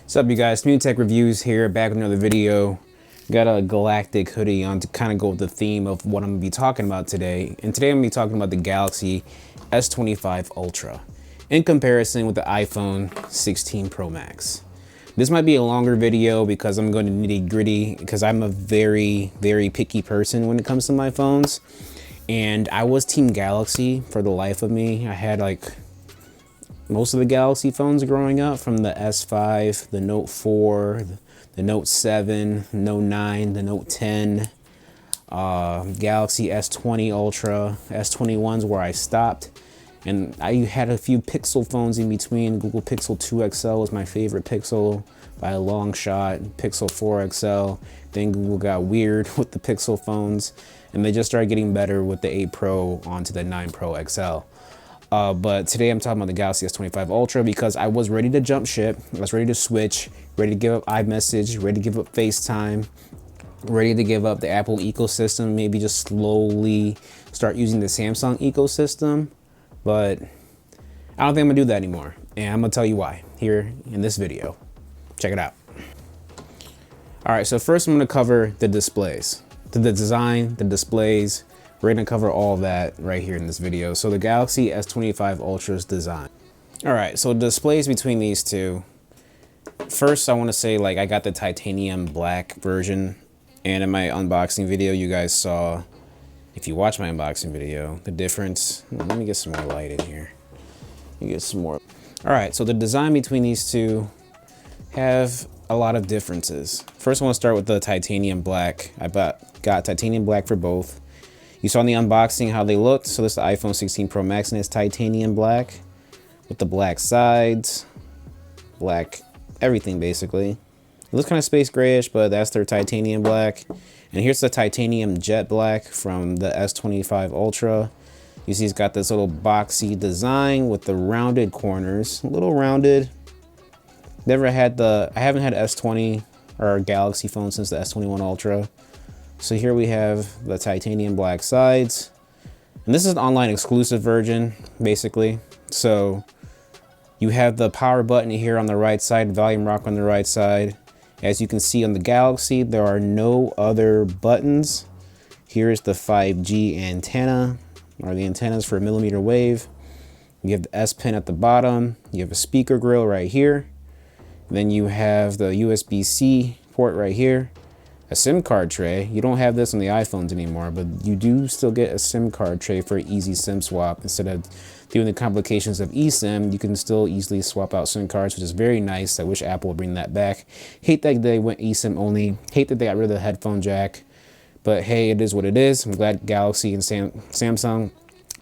What's up, you guys? New Tech Reviews here, back with another video. Got a galactic hoodie on to kind of go with the theme of what I'm going to be talking about today. And today I'm going to be talking about the Galaxy S25 Ultra in comparison with the iPhone 16 Pro Max. This might be a longer video because I'm going to nitty gritty because I'm a very picky person when it comes to my phones. And I was Team Galaxy for the life of me. I had like most of the Galaxy phones growing up, from the S5, the Note 4, the Note 7, Note 9, the Note 10, Galaxy S20 Ultra, S21's where I stopped. And I had a few Pixel phones in between. Google Pixel 2 XL was my favorite Pixel by a long shot. Pixel 4 XL. Then Google got weird with the Pixel phones, and they just started getting better with the 8 Pro onto the 9 Pro XL. But today I'm talking about the Galaxy S25 Ultra because I was ready to jump ship. I was ready to switch, ready to give up iMessage, ready to give up FaceTime, ready to give up the Apple ecosystem, maybe just slowly start using the Samsung ecosystem. But I don't think I'm gonna do that anymore. And I'm gonna tell you why here in this video. Check it out. All right, so first I'm gonna cover the displays, the design, the displays. We're gonna cover all that right here in this video. So the Galaxy S25 Ultra's design. All right, so displays between these two. First, I wanna say, like, I got the titanium black version, and in my unboxing video, you guys saw, if you watch my unboxing video, the difference. Let me get some more light in here. Let me get some more. All right, so the design between these two have a lot of differences. First, I wanna start with the titanium black. I got titanium black for both. You saw in the unboxing how they looked. So this is the iPhone 16 Pro Max, and it's titanium black with the black sides, black everything basically. It looks kind of space grayish, but that's their titanium black. And here's the titanium jet black from the S25 Ultra. You see it's got this little boxy design with the rounded corners, a little rounded. I haven't had S20 or Galaxy phone since the S21 Ultra. So here we have the titanium black sides, and this is an online exclusive version basically. So you have the power button here on the right side, volume rock on the right side. As you can see on the Galaxy, there are no other buttons. Here's the 5G antenna, or the antennas for millimeter wave. You have the S Pen at the bottom. You have a speaker grill right here. Then you have the USB-C port right here. A SIM card tray. You don't have this on the iPhones anymore, but you do still get a SIM card tray for easy SIM swap. Instead of doing the complications of eSIM, you can still easily swap out SIM cards, which is very nice. I wish Apple would bring that back. Hate that they went eSIM only. Hate that they got rid of the headphone jack. But hey, it is what it is. I'm glad Galaxy and Samsung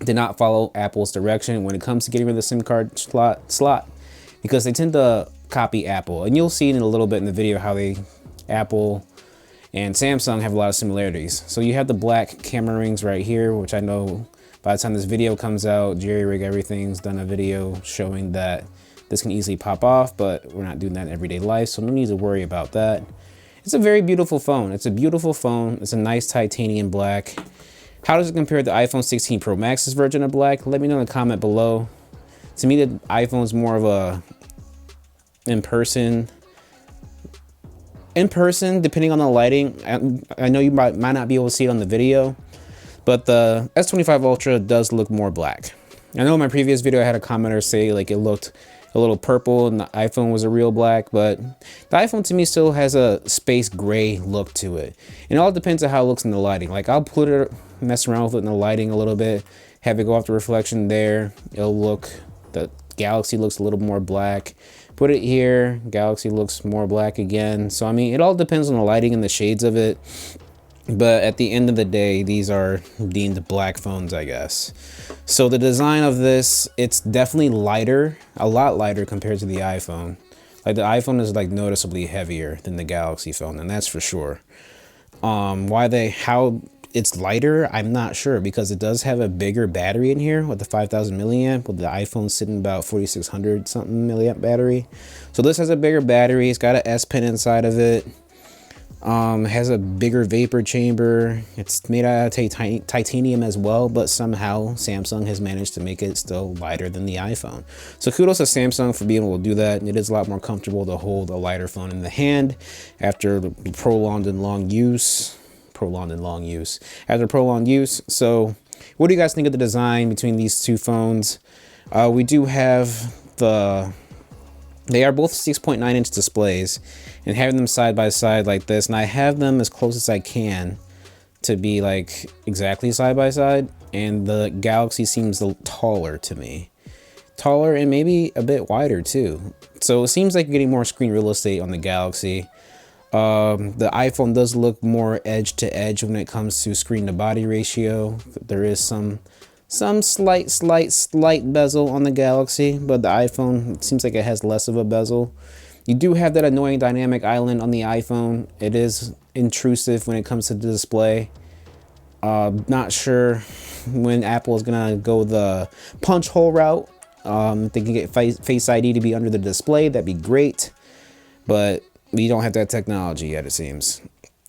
did not follow Apple's direction when it comes to getting rid of the SIM card slot, because they tend to copy Apple. And you'll see in a little bit in the video how Apple and Samsung have a lot of similarities. So you have the black camera rings right here, which I know by the time this video comes out, Jerry Rig Everything's done a video showing that this can easily pop off, but we're not doing that in everyday life, so no need to worry about that. It's a very beautiful phone. It's a beautiful phone. It's a nice titanium black. How does it compare to the iPhone 16 Pro Max's version of black? Let me know in the comment below. To me, the iPhone's more of a in-person, depending on the lighting. I know you might not be able to see it on the video, but the S25 Ultra does look more black. I know in my previous video I had a commenter say like it looked a little purple and the iPhone was a real black, but the iPhone to me still has a space gray look to it. And it all depends on how it looks in the lighting. Like I'll mess around with it in the lighting a little bit, have it go off the reflection there. The Galaxy looks a little more black. Put it here, Galaxy looks more black again. So I mean, it all depends on the lighting and the shades of it. But at the end of the day, these are deemed black phones, I guess. So the design of this, it's definitely lighter, a lot lighter compared to the iPhone. Like the iPhone is like noticeably heavier than the Galaxy phone, and that's for sure. How it's lighter, I'm not sure, because it does have a bigger battery in here with the 5,000 milliamp, with the iPhone sitting about 4,600 something milliamp battery. So this has a bigger battery. It's got an S Pen inside of it. Has a bigger vapor chamber. It's made out of titanium as well, but somehow Samsung has managed to make it still lighter than the iPhone. So kudos to Samsung for being able to do that. It is a lot more comfortable to hold a lighter phone in the hand after prolonged and long use. After prolonged use. So what do you guys think of the design between these two phones? We do have they are both 6.9-inch displays, and having them side by side like this, and I have them as close as I can to be like exactly side by side, and the Galaxy seems taller to me. Taller and maybe a bit wider too. So it seems like you're getting more screen real estate on the Galaxy. The iPhone does look more edge to edge when it comes to screen to body ratio. There is some slight bezel on the Galaxy, but the iPhone seems like it has less of a bezel. You do have that annoying dynamic island on the iPhone. It is intrusive when it comes to the display. Not sure when Apple is gonna go the punch hole route. If they can get Face ID to be under the display, that'd be great, but you don't have that technology yet, it seems.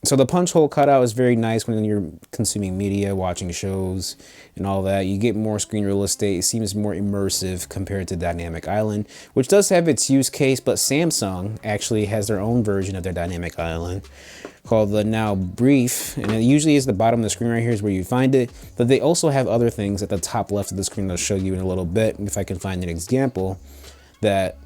So the punch hole cutout is very nice when you're consuming media, watching shows and all that. You get more screen real estate. It seems more immersive compared to Dynamic Island, which does have its use case, but Samsung actually has their own version of their Dynamic Island called the Now Brief, and it usually is the bottom of the screen right here is where you find it, but they also have other things at the top left of the screen I'll show you in a little bit, if I can find an example that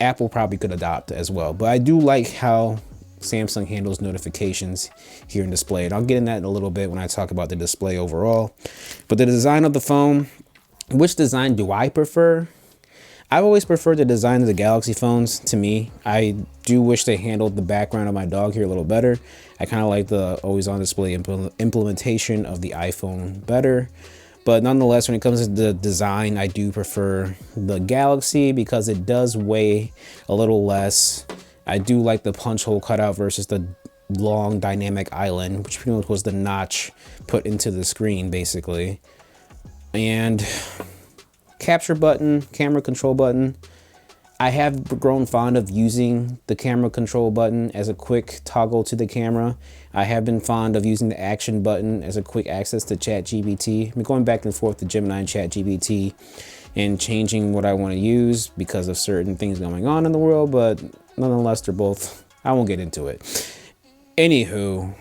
Apple probably could adopt as well. But I do like how Samsung handles notifications here in display, and I'll get in that in a little bit when I talk about the display overall. But the design of the phone, which design do I prefer? I've always preferred the design of the Galaxy phones. To me, I do wish they handled the background of my dog here a little better. I kind of like the always on display implementation of the iPhone better. But nonetheless, when it comes to the design, I do prefer the Galaxy because it does weigh a little less. I do like the punch hole cutout versus the long dynamic island, which pretty much was the notch put into the screen, basically. And capture button, camera control button. I have grown fond of using the camera control button as a quick toggle to the camera. I have been fond of using the action button as a quick access to ChatGPT. I've been going back and forth to Gemini and ChatGPT and changing what I want to use because of certain things going on in the world, but nonetheless, they're both, I won't get into it. Anywho,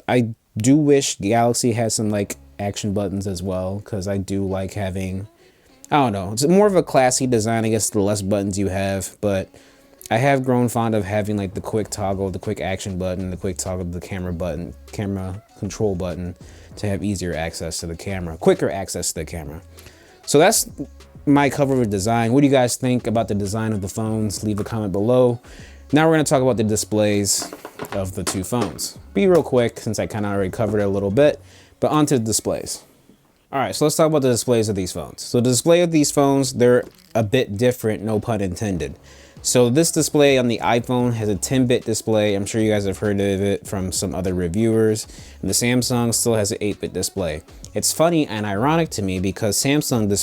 I do wish Galaxy has some like action buttons as well, because I do like having, I don't know, it's more of a classy design, I guess, the less buttons you have, but I have grown fond of having like the quick toggle, the quick action button, the quick toggle, the camera button, camera control button to have easier access to the camera, quicker access to the camera. So that's my cover of design. What do you guys think about the design of the phones? Leave a comment below. Now we're going to talk about the displays of the two phones. Be real quick since I kind of already covered it a little bit, but onto the displays. All right, so let's talk about the displays of these phones. So the display of these phones, they're a bit different, no pun intended. So this display on the iPhone has a 10-bit display. I'm sure you guys have heard of it from some other reviewers. And the Samsung still has an 8-bit display. It's funny and ironic to me because Samsung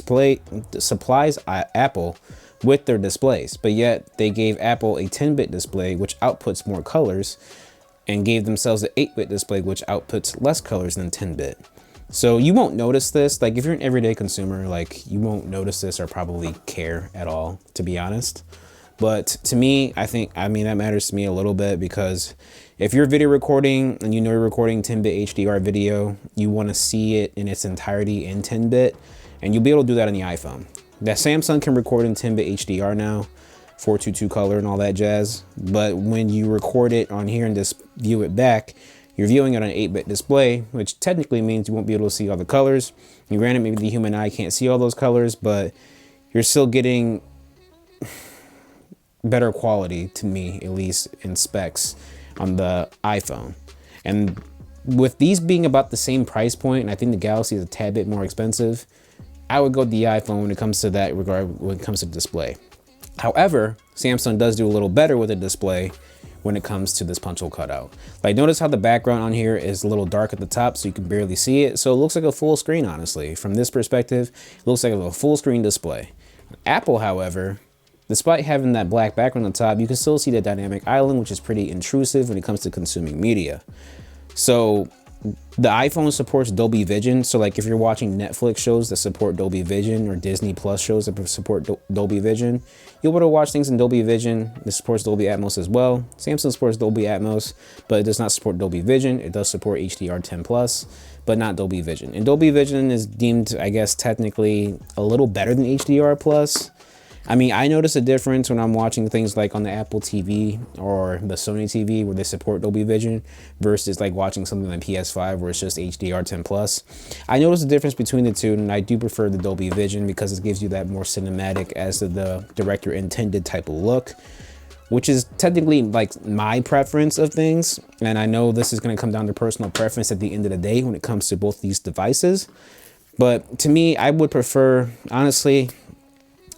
supplies Apple with their displays, but yet they gave Apple a 10-bit display which outputs more colors and gave themselves an 8-bit display which outputs less colors than 10-bit. So you won't notice this, like if you're an everyday consumer, like you won't notice this or probably care at all, to be honest. But to me, I mean, that matters to me a little bit because if you're video recording and you know you're recording 10-bit HDR video, you want to see it in its entirety in 10-bit, and you'll be able to do that on the iPhone. That Samsung can record in 10-bit HDR now, 422 color and all that jazz. But when you record it on here and just view it back, you're viewing it on an 8-bit display, which technically means you won't be able to see all the colors. And granted, maybe the human eye can't see all those colors, but you're still getting better quality, to me at least, in specs on the iPhone. And with these being about the same price point, and I think the Galaxy is a tad bit more expensive, I would go the iPhone when it comes to that regard, when it comes to display. However, Samsung does do a little better with the display when it comes to this punch hole cutout. Like, notice how the background on here is a little dark at the top so you can barely see it. So it looks like a full screen, honestly. From this perspective, it looks like a full screen display. Apple, however, despite having that black background on top, you can still see the dynamic island, which is pretty intrusive when it comes to consuming media. So the iPhone supports Dolby Vision. So like if you're watching Netflix shows that support Dolby Vision or Disney Plus shows that support Dolby Vision, you'll be able to watch things in Dolby Vision. It supports Dolby Atmos as well. Samsung supports Dolby Atmos, but it does not support Dolby Vision. It does support HDR10 Plus, but not Dolby Vision. And Dolby Vision is deemed, I guess, technically a little better than HDR Plus. I mean, I notice a difference when I'm watching things like on the Apple TV or the Sony TV where they support Dolby Vision versus like watching something like PS5 where it's just HDR10 Plus. I notice the difference between the two, and I do prefer the Dolby Vision because it gives you that more cinematic, as the director intended type of look, which is technically like my preference of things. And I know this is going to come down to personal preference at the end of the day when it comes to both these devices. But to me, I would prefer, honestly,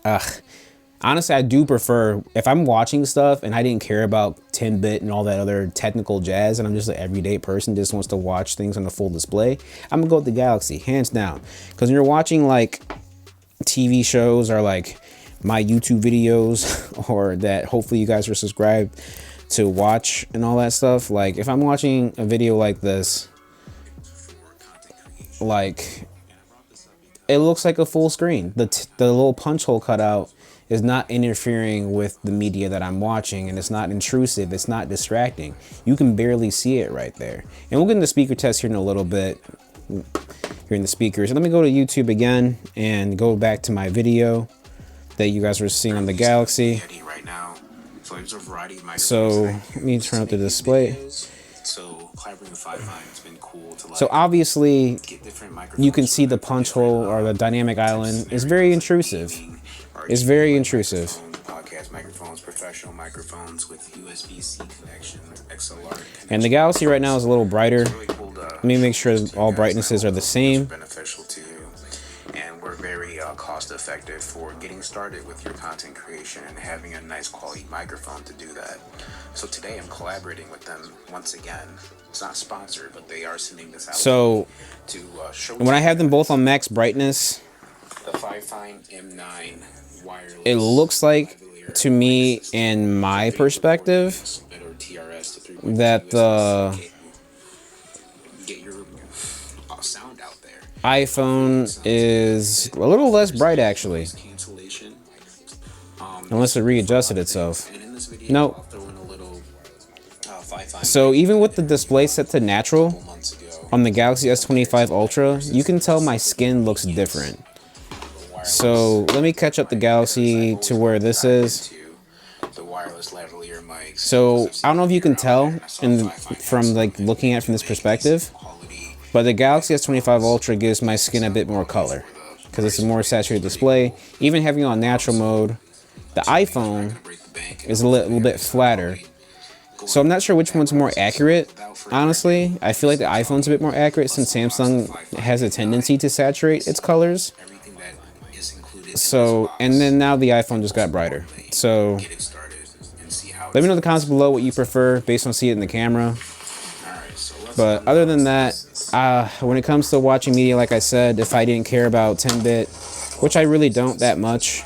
I do prefer, if I'm watching stuff and I didn't care about 10-bit and all that other technical jazz, and I'm just an everyday person just wants to watch things on the full display, I'm gonna go with the Galaxy, hands down. Because when you're watching like TV shows or like my YouTube videos, or that hopefully you guys are subscribed to watch and all that stuff, like if I'm watching a video like this, like it looks like a full screen. The little punch hole cutout is not interfering with the media that I'm watching, and it's not intrusive, it's not distracting. You can barely see it right there. And we'll get into the speaker test here in a little bit, here in the speakers. So let me go to YouTube again and go back to my video that you guys were seeing on the Galaxy. So let me turn up the display. So obviously you can see the punch hole or the dynamic island is very intrusive. It's very intrusive. Podcast microphones, professional microphones with USB-C connection, XLR. And the Galaxy right now is a little brighter. Let me make sure all brightnesses are the same. Beneficial to you, and we're very cost effective for getting started with your content creation and having a nice quality microphone to do that. So today I'm collaborating with them once again. It's not sponsored, but they are sending this out. So to when I have them both on max brightness, the Fifine M9 wireless, it looks like to me, in my perspective, that the iPhone is a little less bright actually, unless it readjusted itself. Nope. So even with the display set to natural on the Galaxy S25 Ultra, you can tell my skin looks different. So let me catch up the Galaxy to where this is. So I don't know if you can tell from like looking at it from this perspective, but the Galaxy S25 Ultra gives my skin a bit more color because it's a more saturated display. Even having it on natural mode, the iPhone is a little bit flatter. So I'm not sure which one's more accurate, honestly. I feel like the iPhone's a bit more accurate since Samsung has a tendency to saturate its colors. So, and then now the iPhone just got brighter. So let me know in the comments below what you prefer based on seeing it in the camera. But other than that, when it comes to watching media, like I said, if I didn't care about 10-bit, which I really don't that much.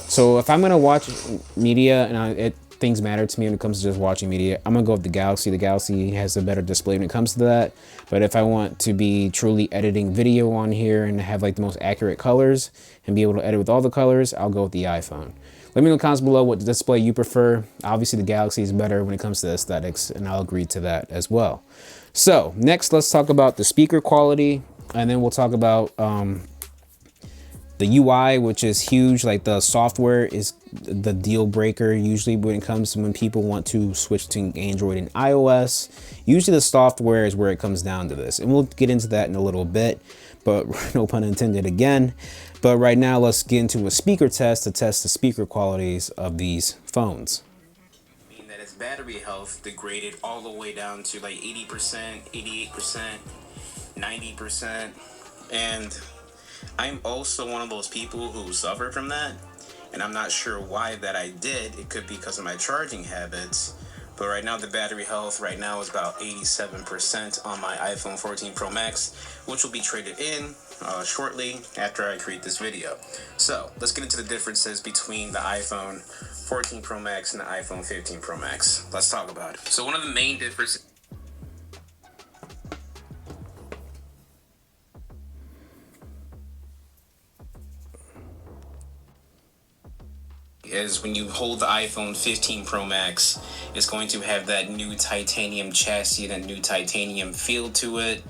So if I'm going to watch media and things matter to me when it comes to just watching media, I'm gonna go with the Galaxy. The Galaxy has a better display when it comes to that. But if I want to be truly editing video on here and have like the most accurate colors and be able to edit with all the colors, I'll go with the iPhone. Let me know in the comments below what display you prefer. Obviously the Galaxy is better when it comes to aesthetics, and I'll agree to that as well. So next, let's talk about the speaker quality, and then we'll talk about the UI, which is huge. Like the software is the deal breaker usually when it comes to when people want to switch to Android and iOS. Usually the software is where it comes down to this, and we'll get into that in a little bit, but no pun intended again. But right now let's get into a speaker test to test the speaker qualities of these phones. That its battery health degraded all the way down to like 80%, 88%, 90%, and I'm also one of those people who suffer from that, and I'm not sure why that I did. It could be because of my charging habits, but right now the battery health right now is about 87% on my iPhone 14 Pro Max, which will be traded in shortly after I create this video. So let's get into the differences between the iPhone 14 Pro Max and the iPhone 15 Pro Max. Let's talk about it. So one of the main differences is when you hold the iPhone 15 Pro Max, it's going to have that new titanium chassis, that new titanium feel to it,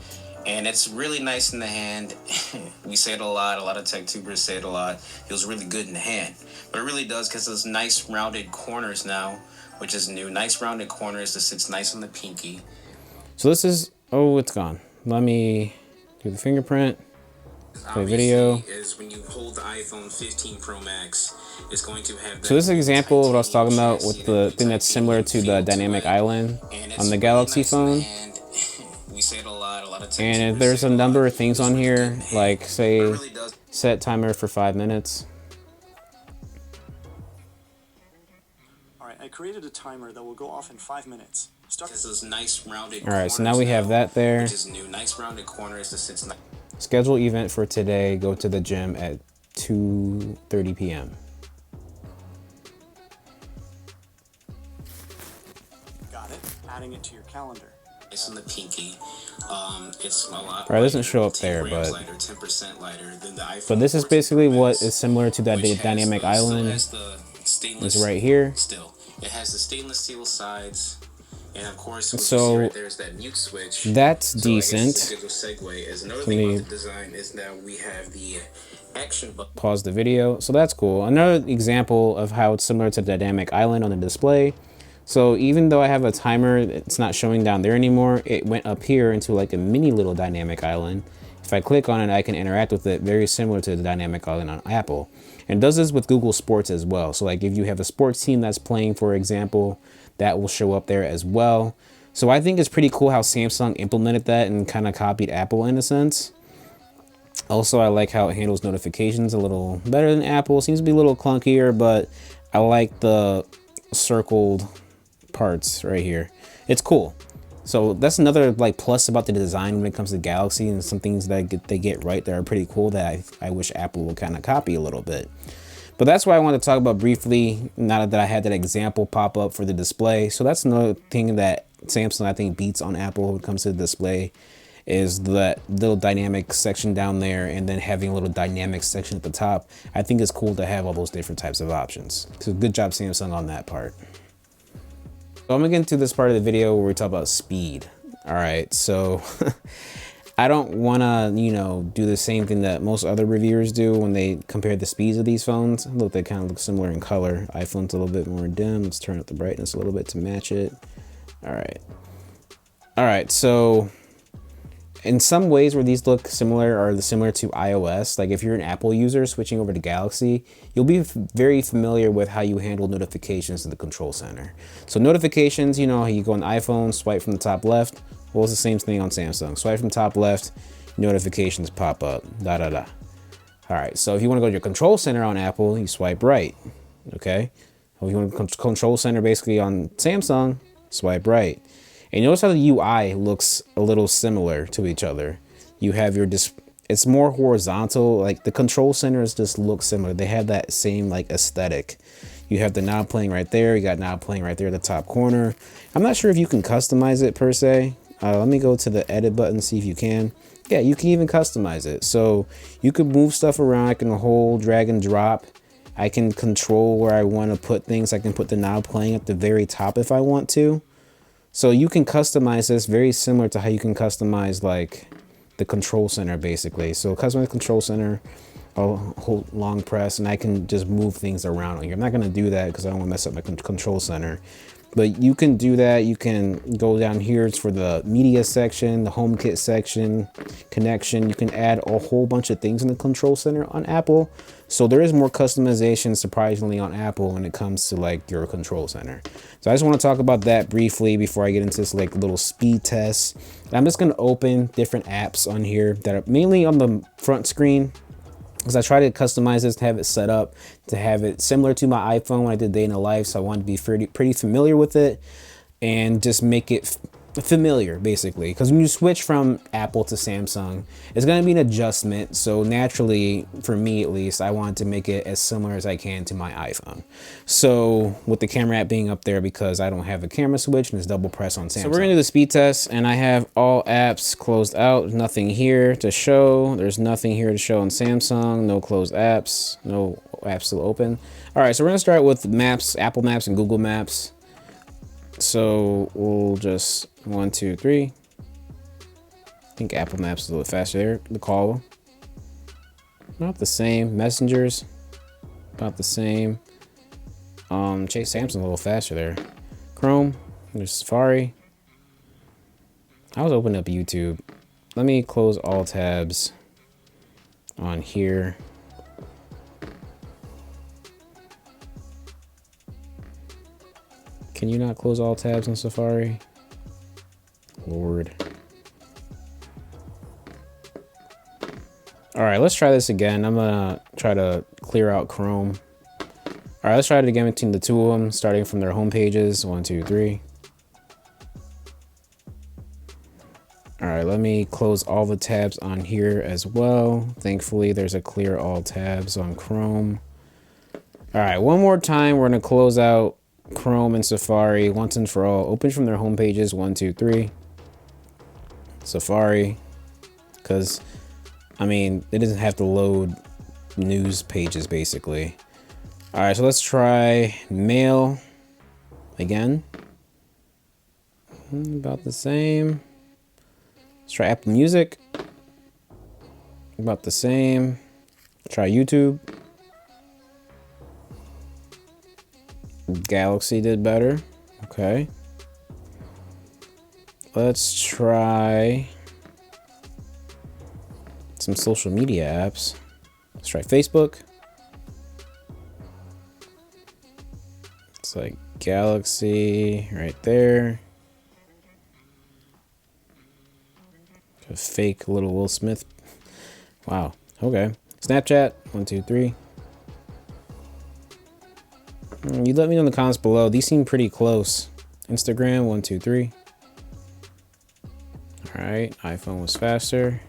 and it's really nice in the hand. We say it a lot of tech tubers say it a lot. It feels really good in the hand, but it really does, because those nice rounded corners now, which is new, nice rounded corners that sits nice on the pinky. So this is, oh, it's gone. Let me do the fingerprint. Play video. Is when you hold the iPhone 15 Pro Max, it's going to have. So this is an example of what I was talking about with the thing that's similar to the dynamic island on the Galaxy phone. We say it a lot of and there's a number of things on here, like say set timer for 5 minutes. Alright, I created a timer that will go off in 5 minutes. Those nice rounded Alright, so now we have that there. Which is new, nice rounded corners that sits nice. Schedule event for today, go to the gym at 2:30 p.m. Got it. Adding it to your calendar. It's on the pinky. It's a lot. Right, it doesn't show up there, but lighter, 10% lighter than the iPhone. So this is basically what is similar to that dynamic island. It's right here. Still, it has the stainless steel sides. And of course, so right there's that mute switch. That's decent. Segue is another thing about the design is that we have the action button. Pause the video. So that's cool. Another example of how it's similar to the dynamic island on the display. So even though I have a timer, it's not showing down there anymore. It went up here into like a mini little dynamic island. If I click on it, I can interact with it, very similar to the dynamic island on Apple. And it does this with Google Sports as well. So like if you have a sports team that's playing, for example, that will show up there as well. So I think it's pretty cool how Samsung implemented that and kind of copied Apple in a sense. Also, I like how it handles notifications a little better than Apple. Seems to be a little clunkier, but I like the circled parts right here. It's cool. So that's another like plus about the design when it comes to Galaxy, and some things that they get right that are pretty cool that I wish Apple would kind of copy a little bit. But that's what I wanted to talk about briefly, now that I had that example pop up for the display. So that's another thing that Samsung, I think, beats on Apple when it comes to the display, is that little dynamic section down there and then having a little dynamic section at the top. I think it's cool to have all those different types of options. So good job, Samsung, on that part. So I'm gonna get into this part of the video where we talk about speed. All right, so I don't wanna, do the same thing that most other reviewers do when they compare the speeds of these phones. Look, they kind of look similar in color. iPhone's a little bit more dim. Let's turn up the brightness a little bit to match it. All right, so in some ways where these look similar are similar to iOS, like if you're an Apple user switching over to Galaxy, you'll be very familiar with how you handle notifications in the control center. So notifications, how you go on iPhone, swipe from the top left. Well, it's the same thing on Samsung. Swipe from top left, notifications pop up, All right, so if you want to go to your control center on Apple, you swipe right, okay? If you want to control center basically on Samsung, swipe right. And notice how the UI looks a little similar to each other. You have your it's more horizontal, like the control centers just look similar. They have that same like aesthetic. You have the knob playing right there. You got knob playing right there at the top corner. I'm not sure if you can customize it per se. Let me go to the edit button, see if you can. Yeah, you can even customize it. So you can move stuff around. I can hold, drag and drop. I can control where I want to put things. I can put the knob playing at the very top if I want to. So you can customize this very similar to how you can customize like the control center basically. So customize the control center, I'll hold long press and I can just move things around on here. I'm not going to do that because I don't want to mess up my control center. But you can do that. You can go down here. It's for the media section, the HomeKit section, connection. You can add a whole bunch of things in the control center on Apple. So there is more customization, surprisingly, on Apple when it comes to like your control center. So I just want to talk about that briefly before I get into this like little speed test. And I'm just going to open different apps on here that are mainly on the front screen, because I try to customize this to have it set up to have it similar to my iPhone when I did Day in the Life. So I wanted to be pretty familiar with it and just make it familiar, basically, because when you switch from Apple to Samsung, it's going to be an adjustment. So naturally, for me at least, I want to make it as similar as I can to my iPhone. So with the camera app being up there, because I don't have a camera switch and it's double press on Samsung. So we're going to do the speed test, and I have all apps closed out. There's nothing here to show. There's nothing here to show on Samsung. No closed apps. No apps still open. All right, so we're going to start with Maps, Apple Maps, and Google Maps. So we'll just 1, 2, 3. I think Apple Maps is a little faster there. The call, not the same. Messengers, about the same. Chase Samsung's a little faster there. Chrome, there's Safari. I was opening up YouTube. Let me close all tabs on here. Can you not close all tabs on Safari? Lord. All right, let's try this again. I'm gonna try to clear out Chrome. All right, let's try it again between the two of them, starting from their home pages. 1, 2, 3. All right, let me close all the tabs on here as well. Thankfully, there's a clear all tabs on Chrome. All right, one more time, we're gonna close out Chrome and Safari once and for all. Open from their home pages. 1, 2, 3. Safari, because I mean it doesn't have to load news pages basically. All right, so let's try Mail again. About the same. Let's try Apple Music. About the same. Try YouTube. Galaxy did better. Okay. Let's try some social media apps. Let's try Facebook. It's like Galaxy right there. A fake little Will Smith. Wow. Okay. Snapchat. 1, 2, 3. You let me know in the comments below. These seem pretty close. Instagram, 1, 2, 3. All right, iPhone was faster.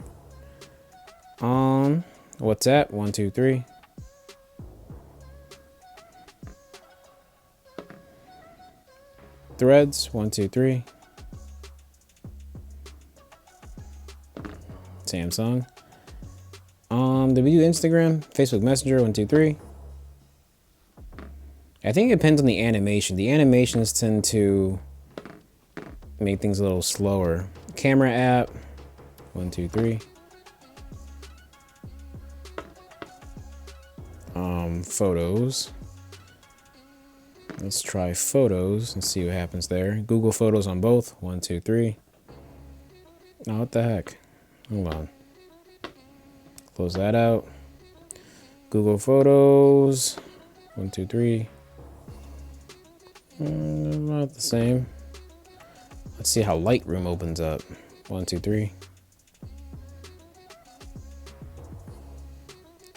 WhatsApp, 1, 2, 3. Threads, 1, 2, 3. Samsung. Did we do Instagram? Facebook Messenger, 1, 2, 3. I think it depends on the animation. The animations tend to make things a little slower. Camera app, 1, 2, 3. Photos. Let's try photos and see what happens there. Google Photos on both. 1, 2, 3. Oh, what the heck? Hold on. Close that out. Google Photos. 1, 2, 3. About the same. Let's see how Lightroom opens up. 1, 2, 3.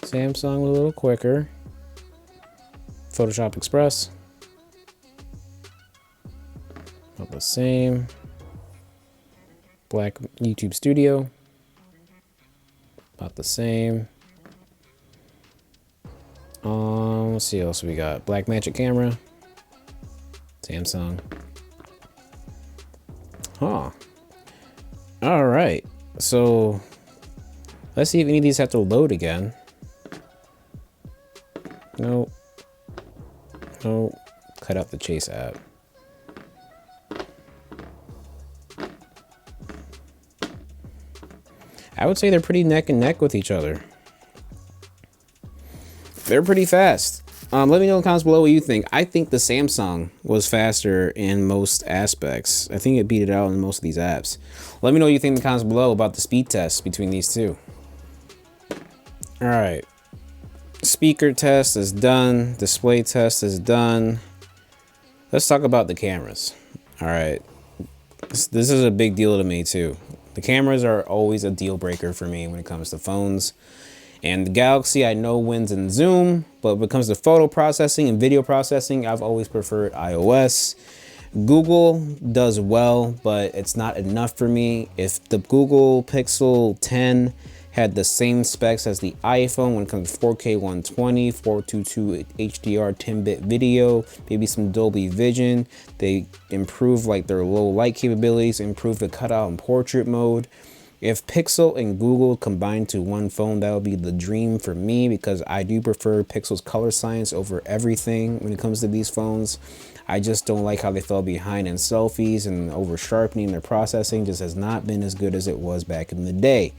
Samsung a little quicker. Photoshop Express. About the same. Black YouTube Studio. About the same. Let's see what else we got. Black Magic Camera. Samsung. Huh. All right. So let's see if any of these have to load again. Nope. Nope. Cut out the Chase app. I would say they're pretty neck and neck with each other. They're pretty fast. Let me know in the comments below what you think. I think the Samsung was faster in most aspects. I think it beat it out in most of these apps. Let me know what you think in the comments below about the speed test between these two. All right. Speaker test is done. Display test is done. Let's talk about the cameras. All right. This is a big deal to me too. The cameras are always a deal breaker for me when it comes to phones. And the Galaxy, I know, wins in zoom, but when it comes to photo processing and video processing, I've always preferred iOS. Google does well, but it's not enough for me. If the Google Pixel 10 had the same specs as the iPhone when it comes to 4K 120, 422 HDR 10-bit video, maybe some Dolby Vision, they improve like their low light capabilities, improve the cutout and portrait mode. If Pixel and Google combined to one phone, that would be the dream for me, because I do prefer Pixel's color science over everything when it comes to these phones. I just don't like how they fell behind in selfies, and over sharpening. Their processing just has not been as good as it was back in the day.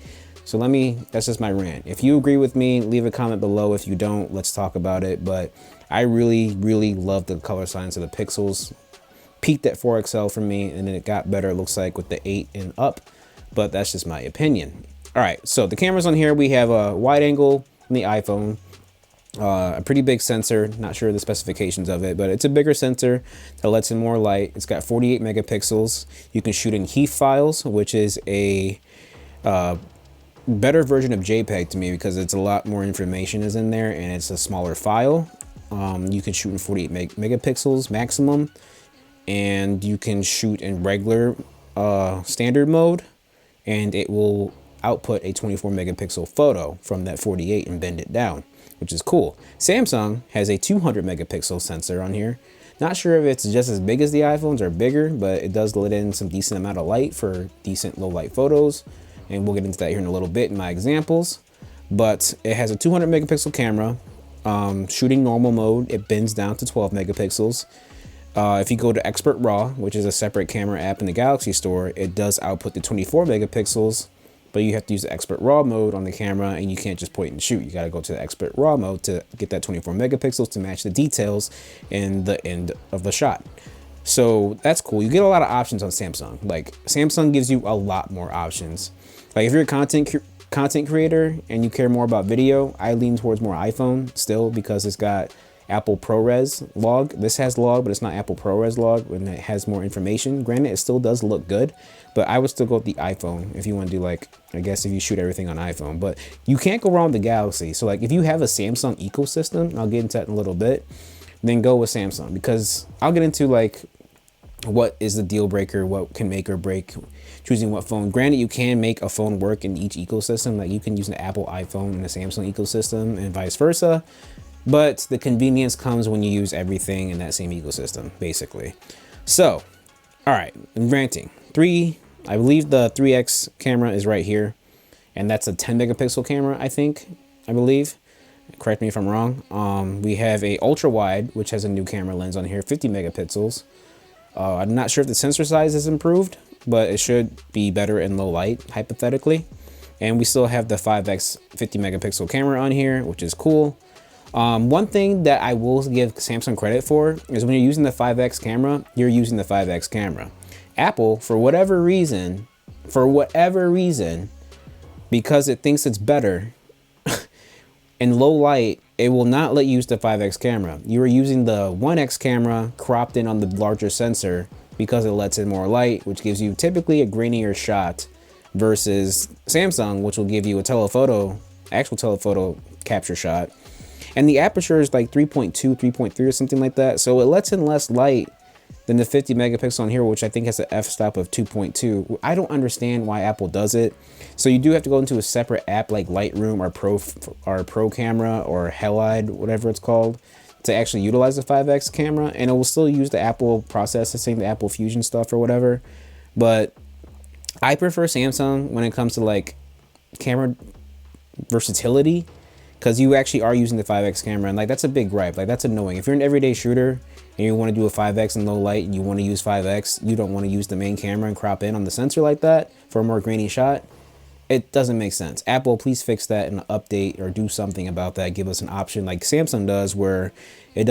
So that's just my rant. If you agree with me, leave a comment below. If you don't, let's talk about it. But I really, really love the color science of the Pixels. Peaked at 4XL for me, and then it got better, it looks like, with the 8 and up. But that's just my opinion. All right, so the cameras on here, we have a wide angle on the iPhone, a pretty big sensor, not sure the specifications of it, but it's a bigger sensor that lets in more light. It's got 48 megapixels. You can shoot in HEIF files, which is a better version of JPEG to me, because it's a lot more information is in there and it's a smaller file. You can shoot in 48 megapixels maximum, and you can shoot in regular standard mode, and it will output a 24 megapixel photo from that 48 and bend it down, which is cool. Samsung has a 200 megapixel sensor on here. Not sure if it's just as big as the iPhones or bigger, but it does let in some decent amount of light for decent low light photos. And we'll get into that here in a little bit in my examples. But it has a 200 megapixel camera. Shooting normal mode, it bends down to 12 megapixels. If you go to Expert RAW, which is a separate camera app in the Galaxy Store, it does output the 24 megapixels, but you have to use the Expert RAW mode on the camera, and you can't just point and shoot. You got to go to the Expert RAW mode to get that 24 megapixels to match the details in the end of the shot. So that's cool. You get a lot of options on Samsung. Like, Samsung gives you a lot more options. Like, if you're a content creator and you care more about video, I lean towards more iPhone still, because it's got Apple ProRes log. This has log, but it's not Apple ProRes log, and it has more information. Granted, it still does look good, but I would still go with the iPhone if you want to do, like, I guess if you shoot everything on iPhone. But you can't go wrong with the Galaxy. So, like, if you have a Samsung ecosystem, I'll get into that in a little bit, then go with Samsung, because I'll get into, like, what is the deal breaker, what can make or break choosing what phone. Granted, you can make a phone work in each ecosystem. Like, you can use an Apple iPhone in a Samsung ecosystem and vice versa. But the convenience comes when you use everything in that same ecosystem, basically. So, all right, I'm ranting. I believe the 3X camera is right here, and that's a 10 megapixel camera, I believe. Correct me if I'm wrong. We have a ultra wide, which has a new camera lens on here, 50 megapixels. I'm not sure if the sensor size is improved, but it should be better in low light, hypothetically. And we still have the 5X 50 megapixel camera on here, which is cool. One thing that I will give Samsung credit for is when you're using the 5X camera, you're using the 5X camera. Apple, for whatever reason, because it thinks it's better, in low light, it will not let you use the 5X camera. You are using the 1X camera cropped in on the larger sensor because it lets in more light, which gives you typically a grainier shot, versus Samsung, which will give you a actual telephoto capture shot. And the aperture is like 3.2, 3.3 or something like that. So it lets in less light than the 50 megapixel on here, which I think has an f-stop of 2.2. I don't understand why Apple does it. So you do have to go into a separate app like Lightroom or Pro Camera or Halide, whatever it's called, to actually utilize the 5X camera. And it will still use the Apple processing, the Apple Fusion stuff or whatever. But I prefer Samsung when it comes to like camera versatility, because you actually are using the 5X camera, and like that's a big gripe. Like, that's annoying. If you're an everyday shooter and you want to do a 5X in low light and you want to use 5X, you don't want to use the main camera and crop in on the sensor like that for a more grainy shot. It doesn't make sense. Apple, please fix that and update or do something about that. Give us an option like Samsung does, where it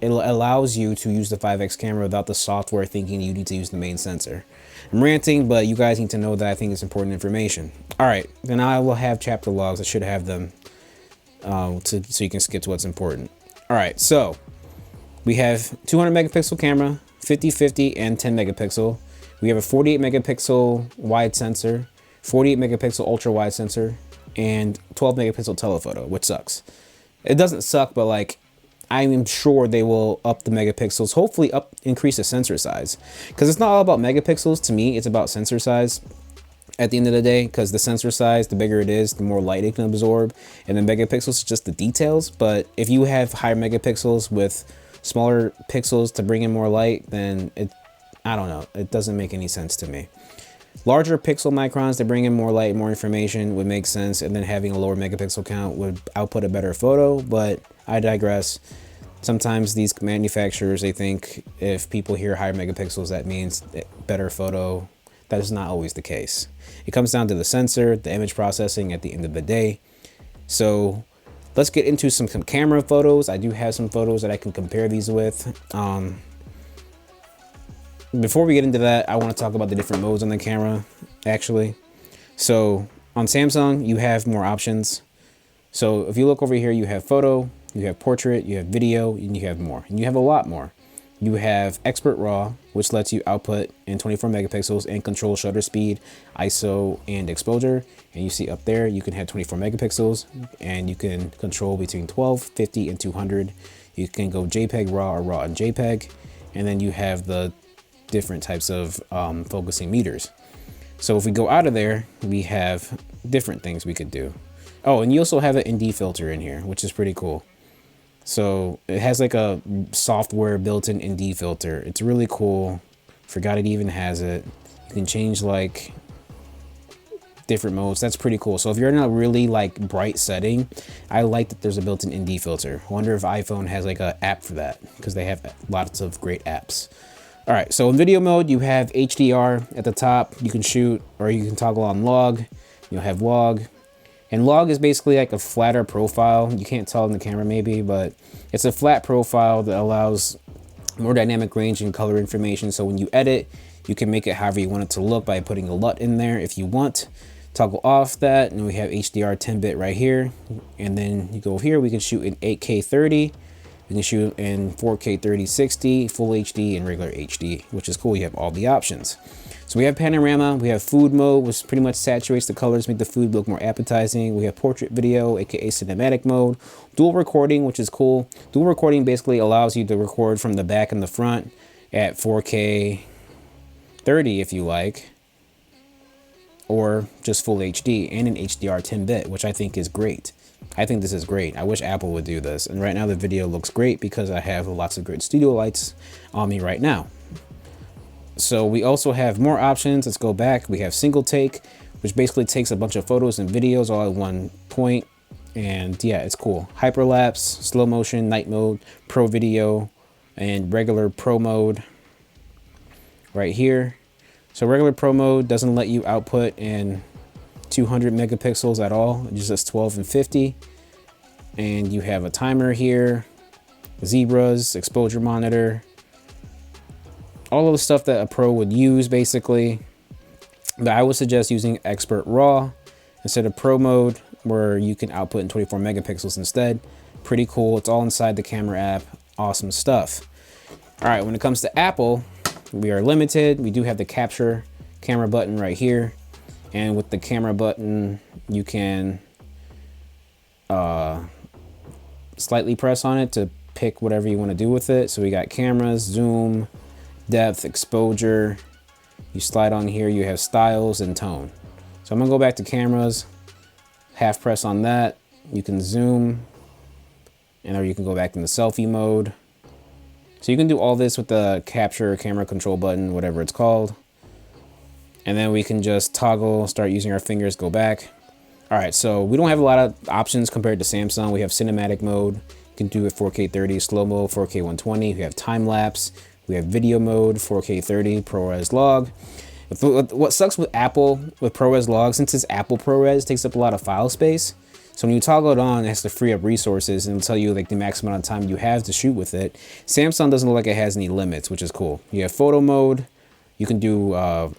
allows you to use the 5X camera without the software thinking you need to use the main sensor. I'm ranting, but you guys need to know that I think it's important information. All right, then I will have chapter logs. I should have them so you can skip to what's important. All right, so we have 200 megapixel camera, 50/50 and 10 megapixel. We have a 48 megapixel wide sensor, 48 megapixel ultra wide sensor, and 12 megapixel telephoto, which sucks. It doesn't suck, but like, I'm sure they will up the megapixels, hopefully increase the sensor size, because it's not all about megapixels. To me, it's about sensor size at the end of the day, because the sensor size, the bigger it is, the more light it can absorb, and the megapixels is just the details. But if you have higher megapixels with smaller pixels to bring in more light, then I don't know, it doesn't make any sense to me. Larger pixel microns to bring in more light, more information would make sense, and then having a lower megapixel count would output a better photo, but I digress. Sometimes these manufacturers, they think if people hear higher megapixels, that means better photo. That is not always the case. It comes down to the sensor, the image processing at the end of the day. So let's get into some camera photos. I do have some photos that I can compare these with. Before we get into that, I want to talk about the different modes on the camera, actually. So on Samsung, you have more options. So if you look over here, you have photo, you have portrait, you have video, and you have more. And you have a lot more. You have expert raw, which lets you output in 24 megapixels and control shutter speed, ISO, and exposure. And you see up there, you can have 24 megapixels and you can control between 12, 50, and 200. You can go JPEG raw or raw and JPEG. And then you have the different types of focusing meters. So if we go out of there, we have different things we could do. Oh, and you also have an ND filter in here, which is pretty cool. So it has like a software built-in ND filter. It's really cool. Forgot it even has it. You can change like different modes. That's pretty cool. So if you're in a really like bright setting, I like that there's a built-in ND filter. I wonder if iPhone has like an app for that, because they have lots of great apps. All right, so in video mode, you have HDR at the top. You can shoot, or you can toggle on log. You'll have log. And log is basically like a flatter profile. You can't tell in the camera maybe, but it's a flat profile that allows more dynamic range and color information. So when you edit, you can make it however you want it to look by putting a LUT in there if you want. Toggle off that, and we have HDR 10-bit right here. And then you go here, we can shoot in 8K 30. We can shoot in 4K 3060, full HD, and regular HD, which is cool. You have all the options. So we have panorama, we have food mode, which pretty much saturates the colors, make the food look more appetizing. We have portrait video, aka cinematic mode. Dual recording, which is cool. Dual recording basically allows you to record from the back and the front at 4K 30 if you like, or just full HD and an HDR 10-bit, which I think is great. I think this is great. I wish Apple would do this. And right now the video looks great because I have lots of great studio lights on me right now. So we also have more options. Let's go back. We have single take, which basically takes a bunch of photos and videos all at one point. And yeah, it's cool. Hyperlapse, slow motion, night mode, pro video, and regular pro mode right here. So regular pro mode doesn't let you output in 200 megapixels at all. It just does 12 and 50. And you have a timer here, zebras, exposure monitor, all of the stuff that a pro would use basically. But I would suggest using expert raw instead of pro mode, where you can output in 24 megapixels instead. Pretty cool. It's all inside the camera app. Awesome stuff. All right, when it comes to Apple, we are limited. We do have the capture camera button right here. And with the camera button, you can slightly press on it to pick whatever you want to do with it. So we got cameras, zoom, depth, exposure. You slide on here, you have styles and tone. So I'm gonna go back to cameras, half press on that. You can zoom, or you can go back into selfie mode. So you can do all this with the capture camera control button, whatever it's called. And then we can just toggle, start using our fingers, go back. All right, so we don't have a lot of options compared to Samsung. We have cinematic mode. You can do it 4K 30, slow-mo, 4K 120. We have time-lapse. We have video mode, 4K 30, ProRes log. What sucks with Apple, with ProRes log, since it's Apple ProRes, it takes up a lot of file space. So when you toggle it on, it has to free up resources and it'll tell you like the maximum amount of time you have to shoot with it. Samsung doesn't look like it has any limits, which is cool. You have photo mode. You can do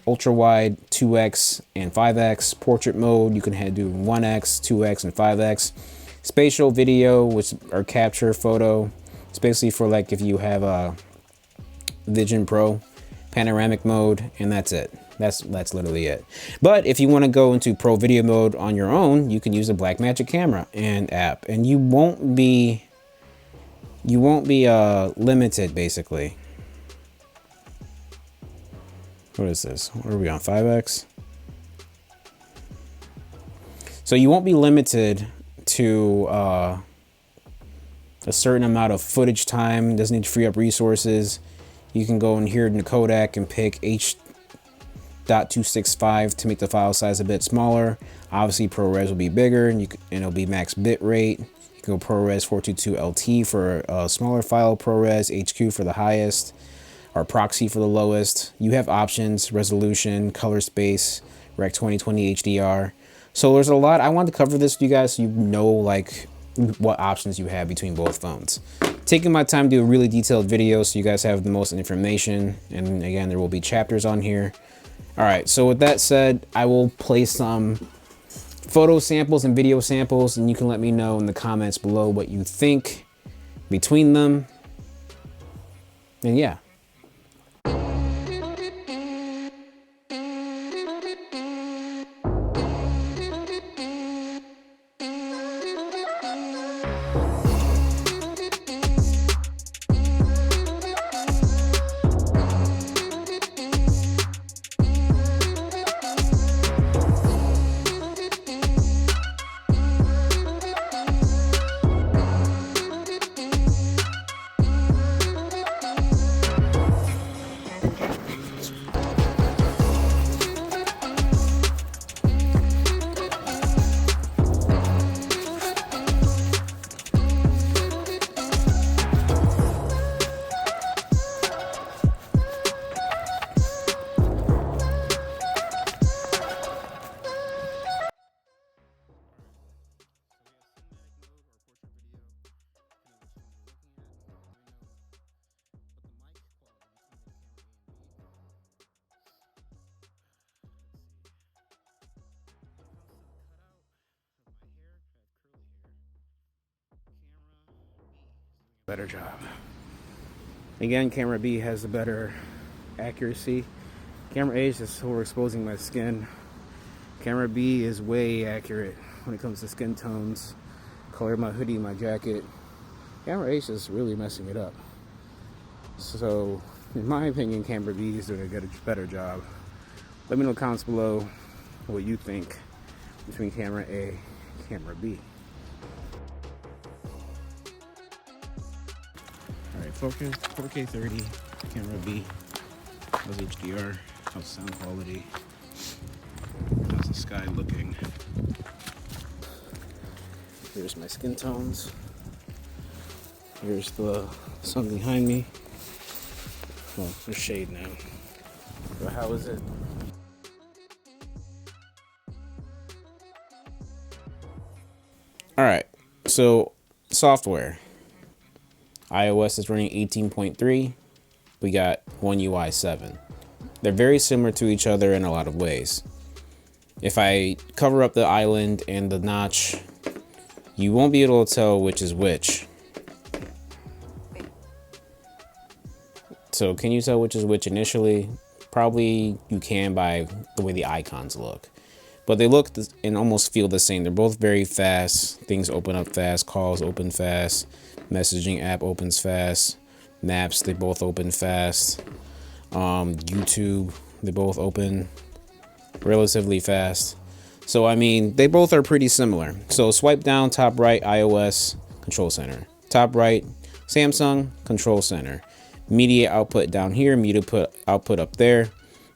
ultra wide, 2x and 5x. Portrait mode, you can do 1x, 2x, and 5x. Spatial video, which are capture photo. It's basically for like if you have a Vision Pro. Panoramic mode, and that's it. That's literally it. But if you want to go into pro video mode on your own, you can use the Blackmagic camera and app, and you won't be you won't be limited basically. What is this? What are we on, 5x? So you won't be limited to a certain amount of footage time. It doesn't need to free up resources. You can go in here in the codec and pick H.265 to make the file size a bit smaller. Obviously ProRes will be bigger, and it'll be max bit rate. You can go ProRes 422 LT for a smaller file, ProRes HQ for the highest, or proxy for the lowest. You have options, resolution, color space, Rec 2020 HDR. So there's a lot. I wanted to cover this with you guys so you know like what options you have between both phones. Taking my time to do a really detailed video so you guys have the most information. And again, there will be chapters on here. All right, so with that said, I will play some photo samples and video samples, and you can let me know in the comments below what you think between them. And yeah. Better job. Again, camera B has a better accuracy. Camera A is just overexposing my skin. Camera B is way accurate when it comes to skin tones, color of my hoodie, my jacket. Camera A is just really messing it up. So, in my opinion, camera B is doing a better job. Let me know in the comments below what you think between camera A and camera B. Alright, 4K 30, camera B. How's HDR? How's sound quality? How's the sky looking? Here's my skin tones. Here's the sun behind me. Well, there's shade now. But how is it? Alright, so software. iOS is running 18.3. We got One UI 7. They're very similar to each other in a lot of ways. If I cover up the island and the notch, you won't be able to tell which is which. So can you tell which is which initially? Probably you can by the way the icons look. But they look and almost feel the same. They're both very fast. Things open up fast. Calls open fast. Messaging app opens fast. Maps, they both open fast. YouTube, they both open relatively fast. So I mean, they both are pretty similar. So swipe down, top right, iOS, control center. Top right, Samsung, control center. Media output down here, media output up there.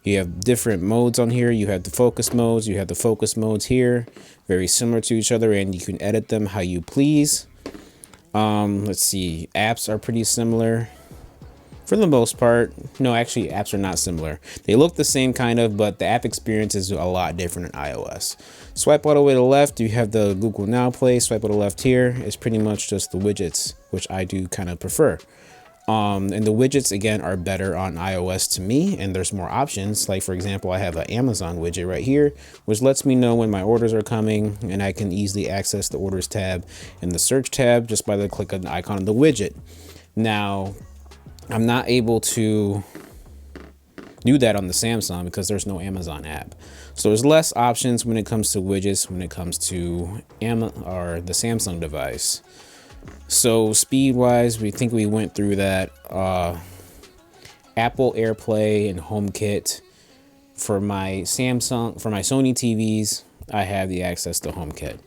You have different modes on here. You have the focus modes. You have the focus modes here. Very similar to each other, and you can edit them how you please. Let's see, apps are pretty similar for the most part. No, actually apps are not similar. They look the same kind of, but the app experience is a lot different in iOS. Swipe all the way to the left, you have the Google Now Play. Swipe to the left here is pretty much just the widgets, which I do kind of prefer. And the widgets again are better on iOS to me, and there's more options. Like for example, I have an Amazon widget right here, which lets me know when my orders are coming, and I can easily access the orders tab and the search tab just by the click of the icon of the widget. Now, I'm not able to do that on the Samsung because there's no Amazon app. So there's less options when it comes to widgets when it comes to the Samsung device. So speed wise, we think we went through that. Apple AirPlay and HomeKit. For my Sony TVs, I have the access to HomeKit.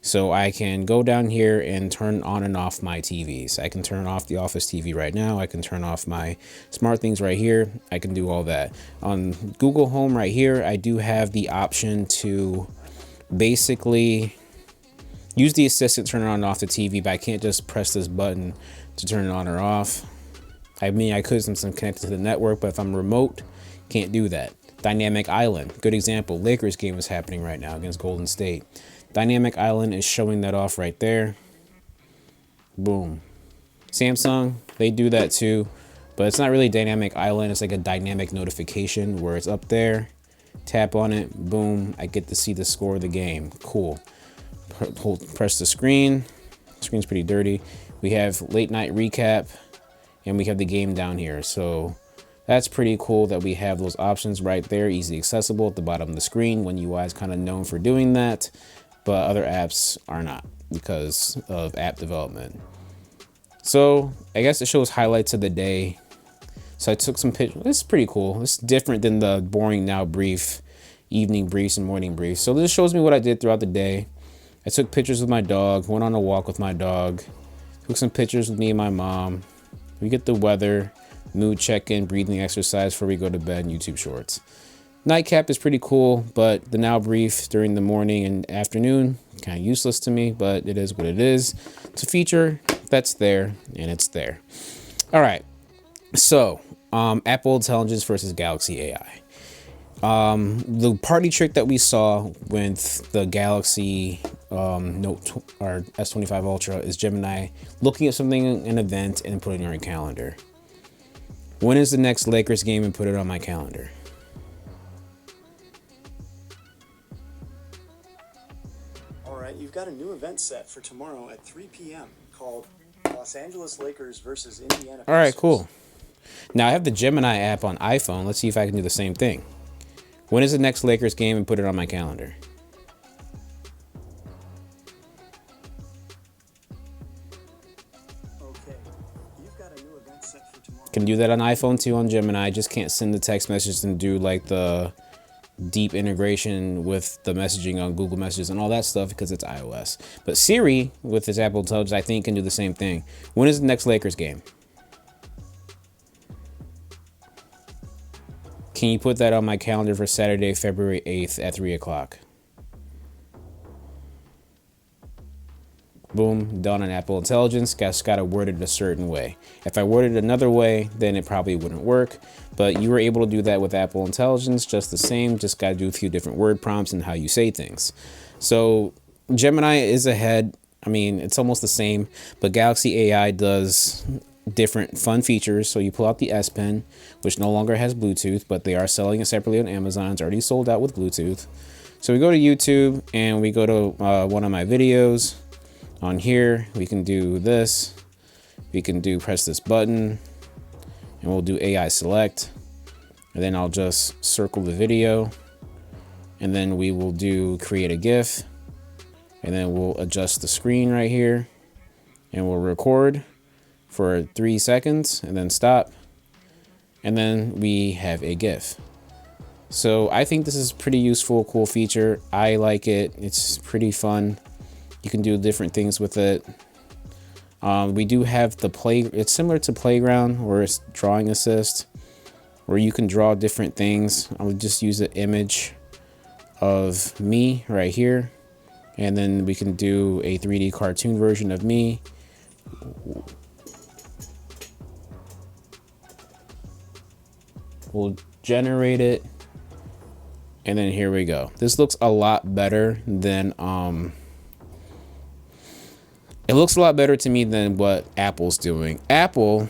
So I can go down here and turn on and off my TVs. I can turn off the office TV right now. I can turn off my smart things right here. I can do all that. On Google Home right here, I do have the option to basically use the assistant, turn on and off the TV, but I can't just press this button to turn it on or off. I mean, I could since I'm connected to the network, but if I'm remote, can't do that. Dynamic Island, good example. Lakers game is happening right now against Golden State. Dynamic Island is showing that off right there. Boom. Samsung, they do that too, but it's not really Dynamic Island. It's like a dynamic notification where it's up there. Tap on it, boom. I get to see the score of the game. Cool. Press the screen. The screen's pretty dirty. We have late night recap, and we have the game down here. So that's pretty cool that we have those options right there, easy accessible at the bottom of the screen. One UI is kind of known for doing that, but other apps are not because of app development. So I guess it shows highlights of the day. So I took some pictures. This is pretty cool. It's different than the boring now brief, evening briefs and morning briefs. So this shows me what I did throughout the day. I took pictures with my dog, went on a walk with my dog, took some pictures with me and my mom. We get the weather, mood check-in, breathing exercise before we go to bed, and YouTube shorts. Nightcap is pretty cool, but the now brief during the morning and afternoon, kind of useless to me, but it is what it is. It's a feature that's there, and it's there. All right, so Apple Intelligence versus Galaxy AI. The party trick that we saw with the Galaxy Note or S25 Ultra is Gemini looking at something in an event and putting it on your calendar. When is the next Lakers game and put it on my calendar? All right, you've got a new event set for tomorrow at 3 p.m. called Los Angeles Lakers versus Indiana. All right, cool. Now I have the Gemini app on iPhone. Let's see if I can do the same thing. When is the next Lakers game and put it on my calendar? Okay, you've got a new event set for tomorrow. Can do that on iPhone too on Gemini. I just can't send the text message and do like the deep integration with the messaging on Google Messages and all that stuff because it's iOS. But Siri with its Apple Intelligence, I think, can do the same thing. When is the next Lakers game? Can you put that on my calendar for Saturday, February 8th at 3 o'clock? Boom, done on Apple Intelligence. Just gotta word it a certain way. If I worded it another way, then it probably wouldn't work. But you were able to do that with Apple Intelligence just the same. Just gotta do a few different word prompts and how you say things. So Gemini is ahead. I mean, it's almost the same, but Galaxy AI does different fun features. So you pull out the S Pen, which no longer has Bluetooth, but they are selling it separately on Amazon. It's already sold out with Bluetooth. So we go to YouTube and we go to one of my videos. On here, we can do this. We can do press this button and we'll do AI select. And then I'll just circle the video and then we will do create a GIF. And then we'll adjust the screen right here and we'll record for 3 seconds and then stop. And then we have a GIF. So I think this is pretty useful, cool feature. I like it. It's pretty fun. You can do different things with it. We do have the it's similar to Playground where it's drawing assist, where you can draw different things. I would just use an image of me right here. And then we can do a 3D cartoon version of me. We'll generate it. And then here we go. This looks a lot better than, it looks a lot better to me than what Apple's doing. Apple,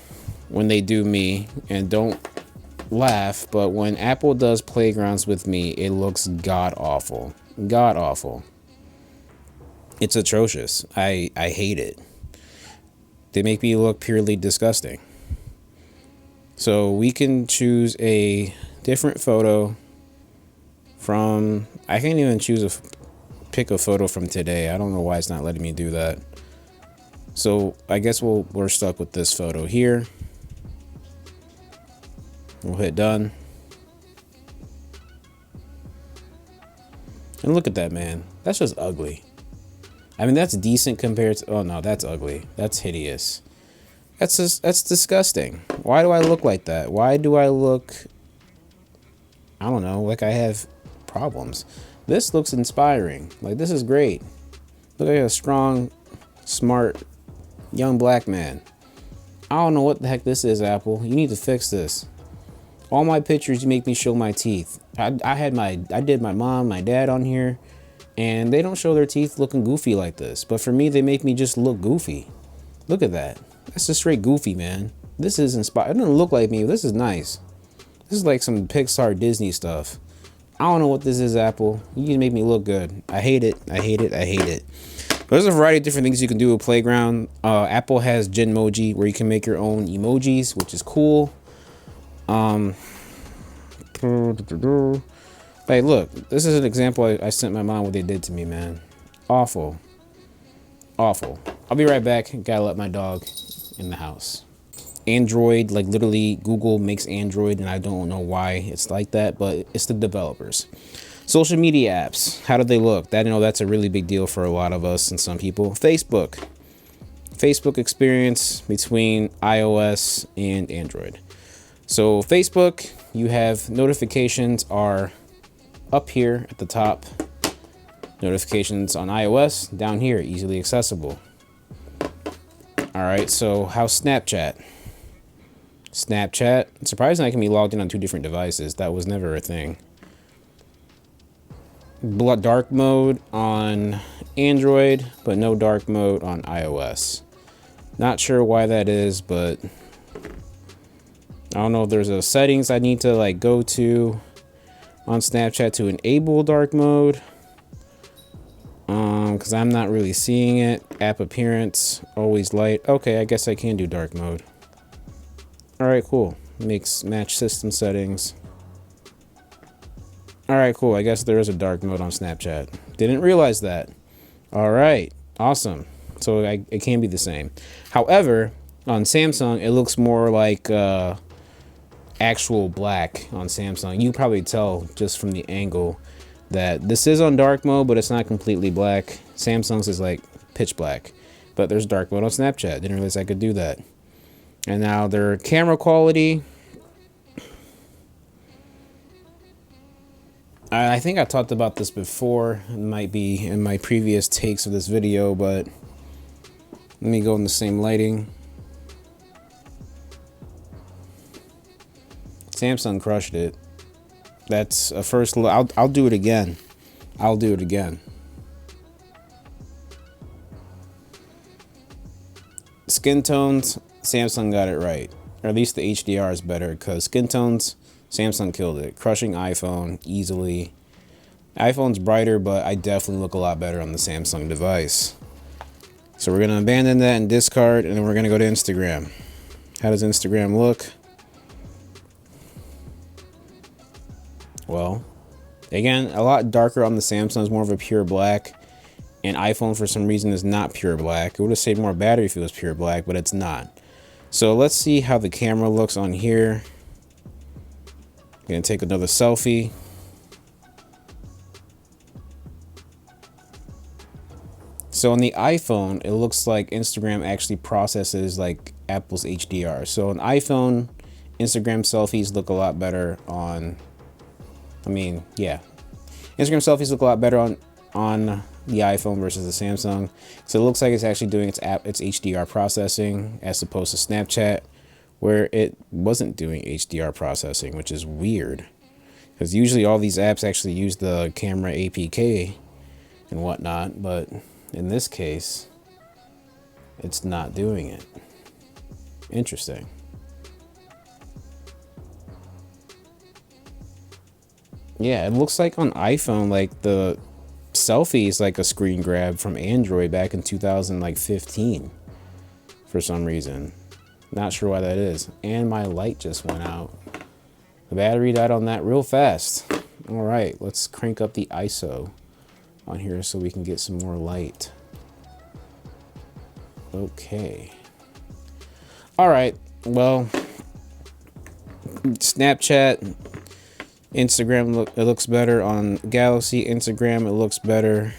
when they do me, and don't laugh, but when Apple does Playgrounds with me, it looks god awful. God awful. It's atrocious. I hate it. They make me look purely disgusting. So we can choose a different photo from, I can't even choose pick a photo from today. I don't know why it's not letting me do that. So I guess we're stuck with this photo here. We'll hit done. And look at that, man. That's just ugly. I mean, that's decent compared to, oh no, that's ugly. That's hideous. That's disgusting. Why do I look like that? Why do I look, I don't know, like I have problems? This looks inspiring. Like, this is great. Look like a strong, smart, young black man. I don't know what the heck this is, Apple. You need to fix this. All my pictures, you make me show my teeth. I did my mom, my dad on here, and they don't show their teeth looking goofy like this. But for me, they make me just look goofy. Look at that. That's just straight goofy, man. This is inspired. It doesn't look like me, but this is nice. This is like some Pixar Disney stuff. I don't know what this is, Apple. You can make me look good. I hate it. I hate it. I hate it. There's a variety of different things you can do with Playground. Apple has Genmoji, where you can make your own emojis, which is cool. Hey, look, this is an example. I sent my mom what they did to me, man. Awful. Awful. I'll be right back. Gotta let my dog in the house. Android, like literally Google makes Android, and I don't know why it's like that, but it's the developers. Social media apps, how do they look? That, you know, that's a really big deal for a lot of us and some people. Facebook experience between iOS and Android. So Facebook, you have notifications are up here at the top. Notifications on iOS down here, easily accessible. All right, so how's Snapchat? Snapchat, surprisingly, I can be logged in on 2 different devices. That was never a thing. Dark mode on Android, but no dark mode on iOS. Not sure why that is, but I don't know if there's a settings I need to like go to on Snapchat to enable dark mode. Because I'm not really seeing it. App appearance, always light. Okay, I guess I can do dark mode. All right, cool. Match system settings. All right, cool. I guess there is a dark mode on Snapchat. Didn't realize that. All right, awesome. So it can be the same. However, on Samsung, it looks more like actual black on Samsung. You can probably tell just from the angle that this is on dark mode, but it's not completely black. Samsung's is like pitch black, but there's dark mode on Snapchat. Didn't realize I could do that. And now their camera quality. I think I talked about this before. It might be in my previous takes of this video, but let me go in the same lighting. Samsung crushed it. That's a first look. I'll do it again. I'll do it again. Skin tones, Samsung got it right. Or at least the HDR is better, because skin tones, Samsung killed it. Crushing iPhone easily. iPhone's brighter, but I definitely look a lot better on the Samsung device. So we're going to abandon that and discard, and then we're going to go to Instagram. How does Instagram look? Well, again, a lot darker on the Samsung. Is more of a pure black. And iPhone, for some reason, is not pure black. It would have saved more battery if it was pure black, but it's not. So let's see how the camera looks on here. I'm going to take another selfie. So on the iPhone, it looks like Instagram actually processes like Apple's HDR. So on iPhone, Instagram selfies look a lot better on, Instagram selfies look a lot better on the iPhone versus the Samsung. So it looks like it's actually doing its HDR processing, as opposed to Snapchat, where it wasn't doing HDR processing, which is weird. Because usually all these apps actually use the camera APK and whatnot, but in this case, it's not doing it. Interesting. Yeah, it looks like on iPhone, like the selfie is like a screen grab from Android back in 2015 for some reason. Not sure why that is. And my light just went out. The battery died on that real fast. All right, let's crank up the ISO on here so we can get some more light. Okay. All right. Well, Snapchat, Instagram, it looks better on Galaxy. Instagram, it looks better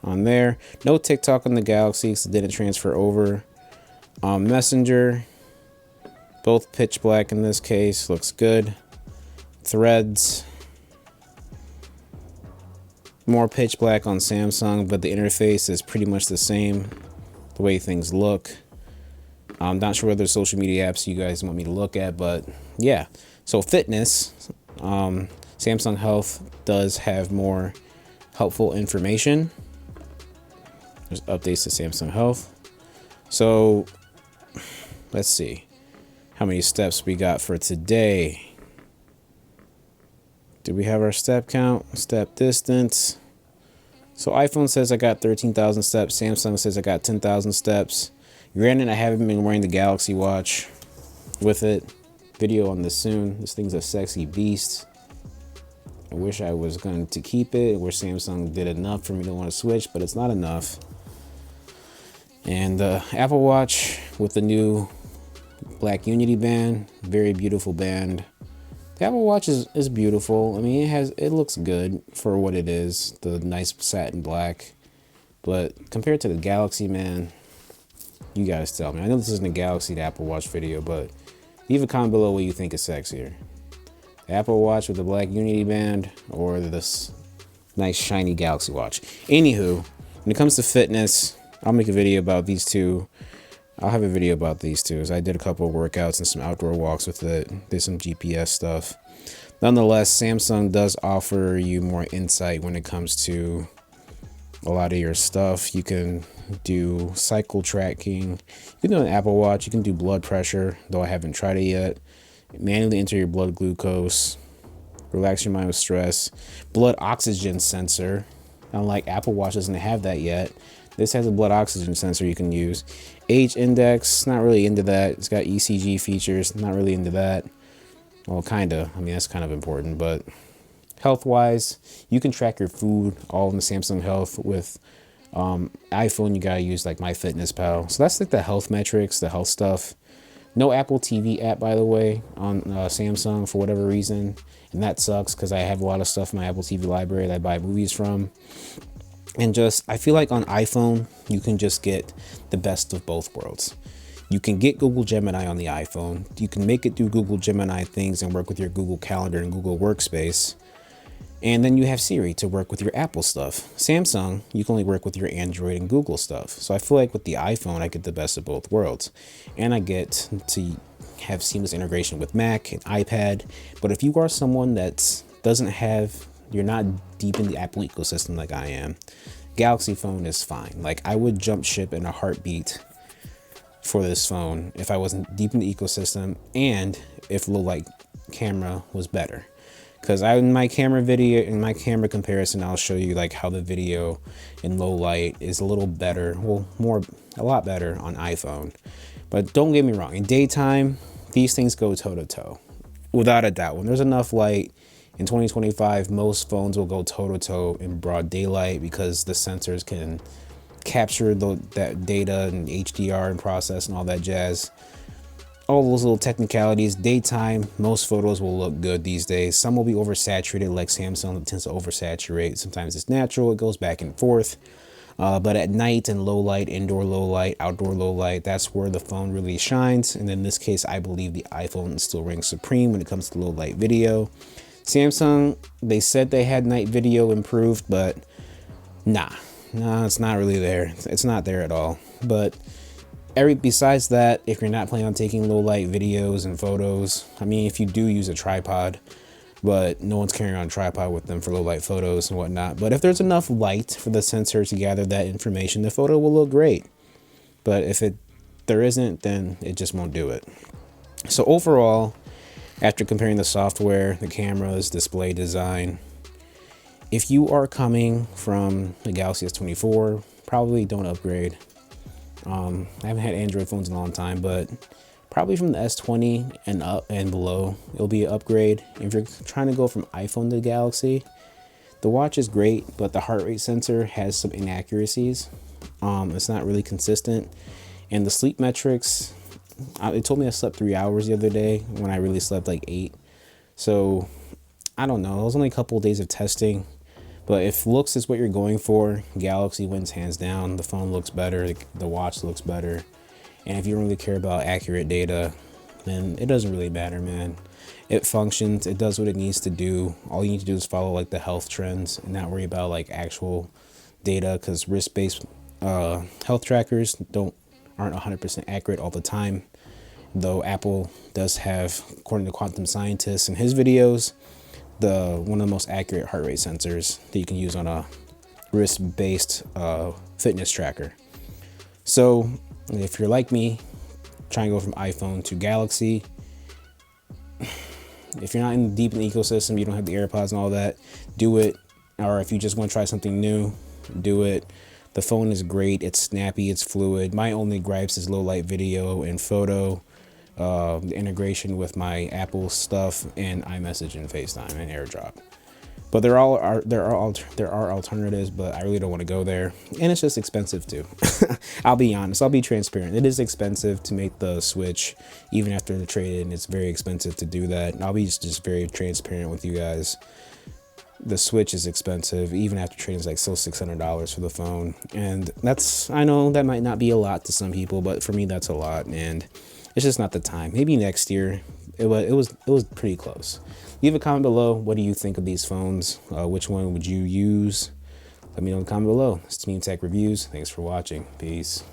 on there. No TikTok on the Galaxy because it didn't transfer over. Messenger, both pitch black in this case, looks good. Threads, more pitch black on Samsung, but the interface is pretty much the same, the way things look. I'm not sure what other social media apps you guys want me to look at, but yeah. So fitness, Samsung Health does have more helpful information. There's updates to Samsung Health. So let's see how many steps we got for today. Do we have our step count, step distance? So iPhone says I got 13,000 steps. Samsung says I got 10,000 steps. Granted, I haven't been wearing the Galaxy Watch with it. Video on this soon. This thing's a sexy beast. I wish I was going to keep it, where Samsung did enough for me to want to switch, but it's not enough. And the Apple Watch with the new black Unity band, very beautiful band. The Apple Watch is beautiful. I mean, it looks good for what it is, the nice satin black. But compared to the Galaxy, man, you guys tell me. I know this isn't a Galaxy to Apple Watch video, but leave a comment below what you think is sexier. The Apple Watch with the black Unity band or this nice shiny Galaxy Watch. Anywho, when it comes to fitness, I'll make a video about these two. I'll have a video about these two, as I did a couple of workouts and some outdoor walks with it. Did some GPS stuff. Nonetheless, Samsung does offer you more insight when it comes to a lot of your stuff. You can do cycle tracking. You can do an Apple Watch. You can do blood pressure, though I haven't tried it yet. Manually enter your blood glucose. Relax your mind with stress. Blood oxygen sensor. Unlike Apple Watch doesn't have that yet. This has a blood oxygen sensor you can use. Age index, not really into that. It's got ECG features, not really into that. Well, kinda. I mean, that's kind of important, but health-wise, you can track your food all in the Samsung Health. With iPhone, you gotta use like MyFitnessPal. So that's like the health metrics, the health stuff. No Apple TV app, by the way, on Samsung for whatever reason. And that sucks because I have a lot of stuff in my Apple TV library that I buy movies from. And just, I feel like on iPhone, you can just get the best of both worlds. You can get Google Gemini on the iPhone. You can make it do Google Gemini things and work with your Google Calendar and Google Workspace. And then you have Siri to work with your Apple stuff. Samsung, you can only work with your Android and Google stuff. So I feel like with the iPhone, I get the best of both worlds. And I get to have seamless integration with Mac and iPad. But if you are someone that doesn't have, you're not deep in the Apple ecosystem like I am, Galaxy phone is fine. Like, I would jump ship in a heartbeat for this phone if I wasn't deep in the ecosystem and if low light camera was better. Because in my camera video, in my camera comparison, I'll show you like how the video in low light is a little better, well, a lot better on iPhone. But don't get me wrong, in daytime, these things go toe to toe, without a doubt. When there's enough light in 2025, most phones will go toe to toe in broad daylight because the sensors can capture that data and HDR and process and all that jazz. All those little technicalities. Daytime, most photos will look good these days. Some will be oversaturated, like Samsung tends to oversaturate. Sometimes it's natural, it goes back and forth. But at night and low light, indoor low light, outdoor low light, that's where the phone really shines. And in this case, I believe the iPhone still reigns supreme when it comes to low light video. Samsung, they said they had night video improved, but nah, it's not really there. It's not there at all. But besides that, if you're not planning on taking low light videos and photos, I mean, if you do use a tripod, but no one's carrying on a tripod with them for low light photos and whatnot. But if there's enough light for the sensor to gather that information, the photo will look great. But if there isn't, then it just won't do it. So overall, after comparing the software, the cameras, display design, if you are coming from the Galaxy S24, probably don't upgrade. I haven't had Android phones in a long time, but probably from the S20 and up and below, it'll be an upgrade. If you're trying to go from iPhone to Galaxy, the watch is great, but the heart rate sensor has some inaccuracies. It's not really consistent. And the sleep metrics, it told me I slept 3 hours the other day when I really slept like 8. So I don't know. It was only a couple of days of testing. But if looks is what you're going for, Galaxy wins hands down. The phone looks better. The watch looks better. And if you don't really care about accurate data, then it doesn't really matter, man. It functions. It does what it needs to do. All you need to do is follow like the health trends and not worry about like actual data, because wrist-based health trackers aren't 100% accurate all the time. Though Apple does have, according to Quantum Scientist in his videos, one of the most accurate heart rate sensors that you can use on a wrist-based fitness tracker. So if you're like me, trying to go from iPhone to Galaxy, if you're not deep in the ecosystem, you don't have the AirPods and all that, do it. Or if you just want to try something new, do it. The phone is great. It's snappy. It's fluid. My only gripes is low light video and photo, the integration with my Apple stuff, and iMessage and FaceTime and AirDrop. But there are alternatives, but I really don't want to go there, and it's just expensive too. I'll be honest. I'll be transparent. It is expensive to make the switch, even after the trade-in. It's very expensive to do that. And I'll be just very transparent with you guys. The Switch is expensive, even after trading. It's like still $600 for the phone, and I know that might not be a lot to some people, but for me that's a lot, and it's just not the time. Maybe next year. It was pretty close. Leave a comment below. What do you think of these phones? Which one would you use? Let me know in the comment below. It's Team Tech Reviews. Thanks for watching. Peace.